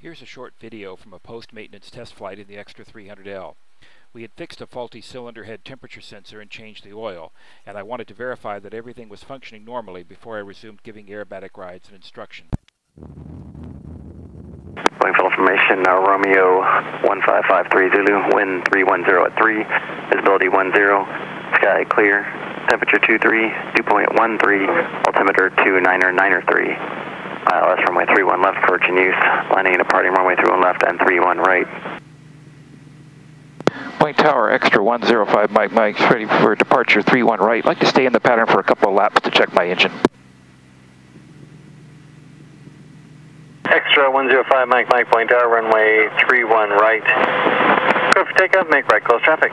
Here's a short video from a post-maintenance test flight in the Extra 300L. We had fixed a faulty cylinder head temperature sensor and changed the oil, and I wanted to verify that everything was functioning normally before I resumed giving aerobatic rides and instruction. Going full information, Romeo 1553 Zulu, wind 310 at 3, visibility 10, sky clear, temperature 23, dew point 13, altimeter 2993. ILS runway 31 left, approach in use, landing and departing runway 31 left and 31 right. Point Tower, Extra 105 Mike, ready for departure 31 right. I'd like to stay in the pattern for a couple of laps to check my engine. Extra 105 Mike, point Tower, runway 31 right. Go for takeoff, make right, close traffic.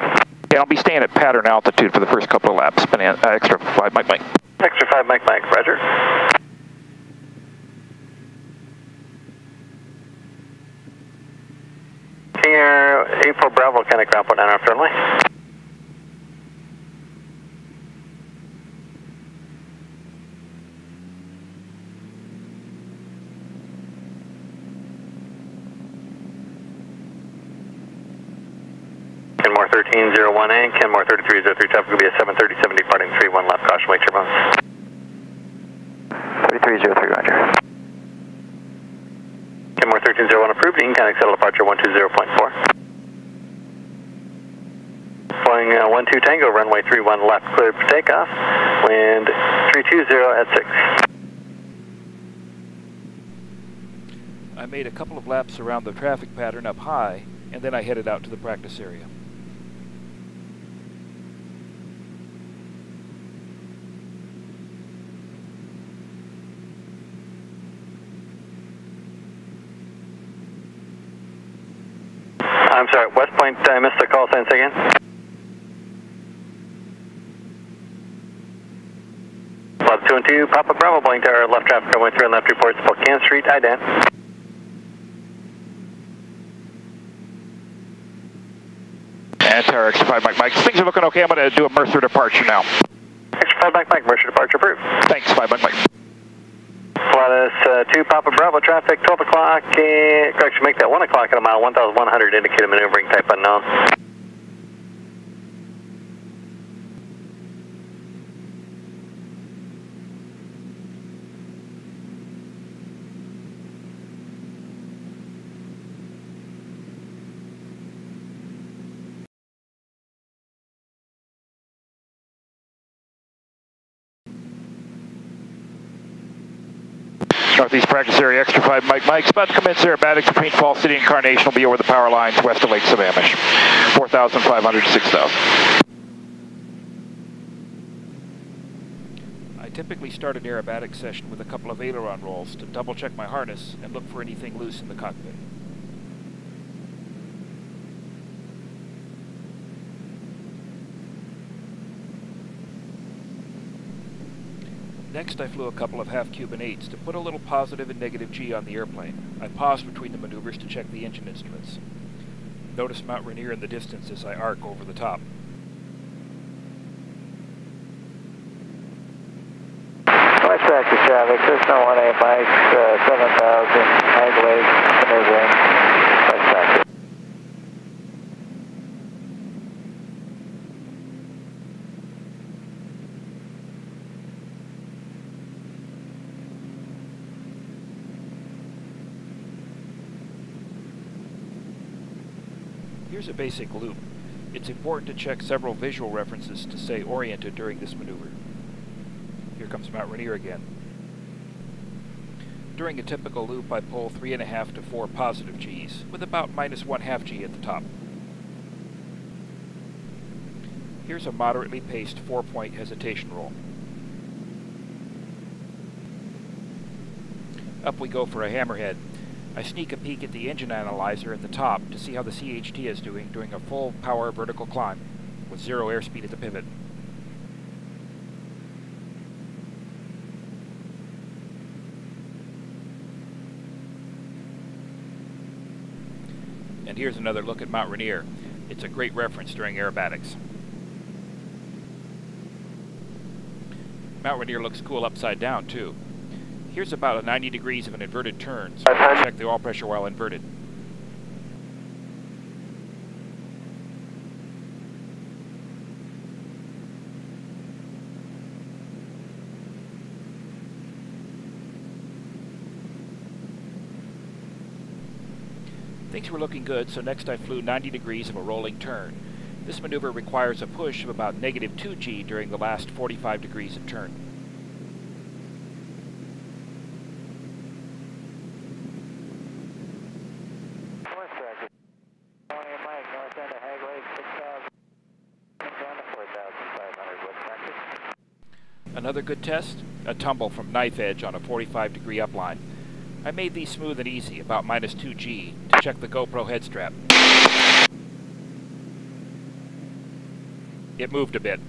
Yeah, I'll be staying at pattern altitude for the first couple of laps. Extra 5 Mike. Extra 5 Mike, roger. Here, 84 Bravo, kind of ground point down our friendly. Kenmore 1301A, Kenmore 3303, traffic will be a 737 departing 31 left, caution wait turbulence. 3303, roger. Kenmore 1301 approved, Eaton County settle departure 120.4. Flying 12 Tango, runway 31 left, cleared for takeoff, wind 320 at 6. I made a couple of laps around the traffic pattern up high, and then I headed out to the practice area. I'm sorry, West Point, I missed the call sign again. Left 2 and 2, Papa Bravo, Blank Tower, left traffic runway 3 and left reports, Spokane Street, ident. And Tower Extra 5 Mike. Things are looking okay. I'm going to do a Mercer departure now. Extra 5 Mike, Mercer departure approved. Thanks, 5 Mike. Flatus 2 Papa Bravo traffic, 12 o'clock, correction, make that 1 o'clock at a mile, 1,100, indicated maneuvering type unknown. Northeast practice area, Extra 5 Mike. About to commence aerobatics between Fall City and Carnation. Will be over the power lines west of Lake Sammamish. 4,500 to 6,000. I typically start an aerobatic session with a couple of aileron rolls to double check my harness and look for anything loose in the cockpit. Next, I flew a couple of Half-Cuban 8s to put a little positive and negative G on the airplane. I paused between the maneuvers to check the engine instruments. Notice Mount Rainier in the distance as I arc over the top. West practice traffic, Cessna 18 Mike, 7,000, Adelaide, maneuvering, West practice. Here's a basic loop. It's important to check several visual references to stay oriented during this maneuver. Here comes Mount Rainier again. During a typical loop, I pull 3.5 to 4 positive Gs, with about -1/2 G at the top. Here's a moderately paced 4-point hesitation roll. Up we go for a hammerhead. I sneak a peek at the engine analyzer at the top to see how the CHT is doing during a full power vertical climb with 0 airspeed at the pivot. And here's another look at Mount Rainier. It's a great reference during aerobatics. Mount Rainier looks cool upside down too. Here's about 90 degrees of an inverted turn, so I'll check the oil pressure while inverted. Things were looking good, so next I flew 90 degrees of a rolling turn. This maneuver requires a push of about -2 G during the last 45 degrees of turn. Another good test, a tumble from knife edge on a 45-degree upline. I made these smooth and easy, about -2 G, to check the GoPro head strap. It moved a bit.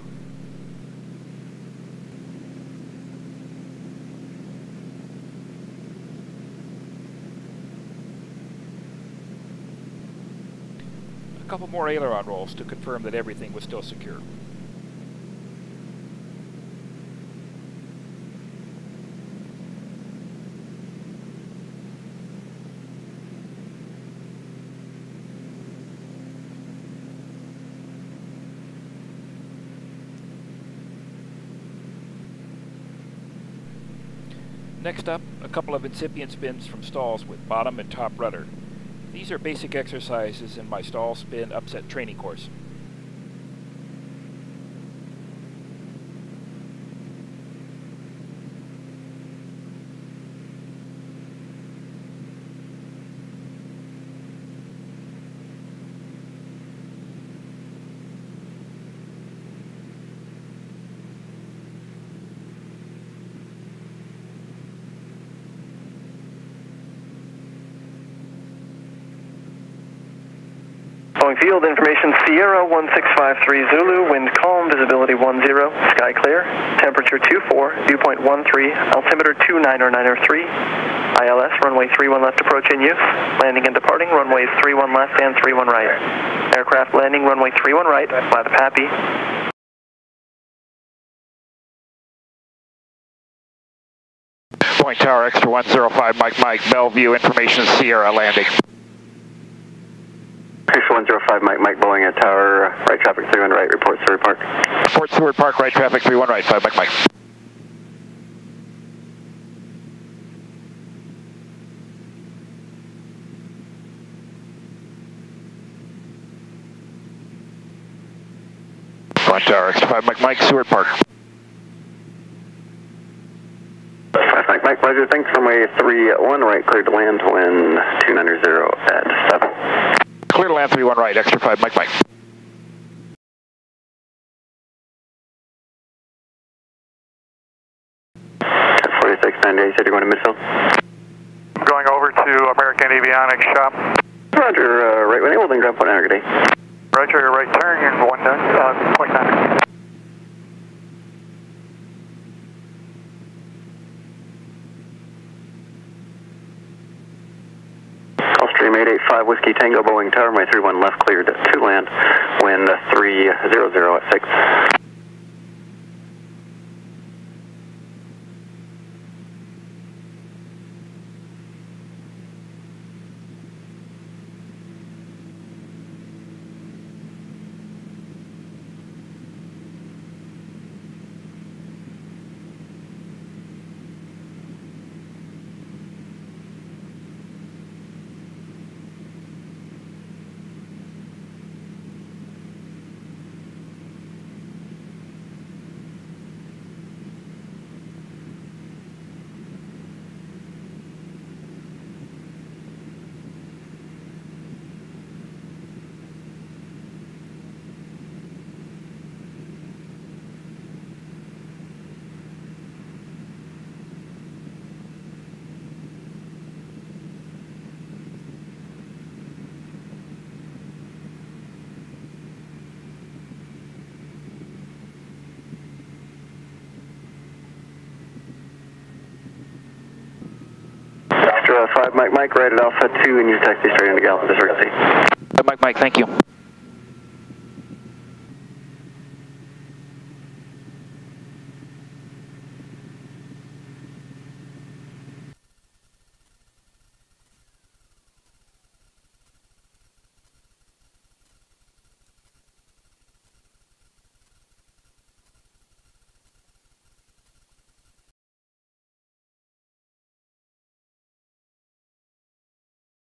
A couple more aileron rolls to confirm that everything was still secure. Next up, a couple of incipient spins from stalls with bottom and top rudder. These are basic exercises in my stall spin upset training course. Field information, Sierra 1653 Zulu, wind calm, visibility 10, sky clear, temperature 24, dew point 13, altimeter 29093, ILS, runway 31 left approach in use, landing and departing, runways 31 left and 31 right. Aircraft landing, runway 31 right, by the PAPI. Point tower extra 105, Mike, Bellevue, information, Sierra landing. Extra 105, Mike, Boeing at tower, right traffic 31 right, report Seward Park. Report Seward Park, right traffic 31 right, 5 Mike. Point tower extra 5 Mike, Seward Park. 5 Mike, pleasure, thanks, runway 31 right, cleared to land, wind 290 at 7. Clear to land 31 right, extra 5 Mike. 4698, said you're going to midfield? I'm going over to American Avionics shop. Roger, right wing, holding ground point enter, good day. Roger, right turn, you're 1.9. Stream 885 Whiskey Tango Boeing Tower, my 31 left cleared to land, wind 300 at 6. Extra 5 Mike, right at Alpha 2, and you taxi straight into Gallup, District C. Mike, thank you.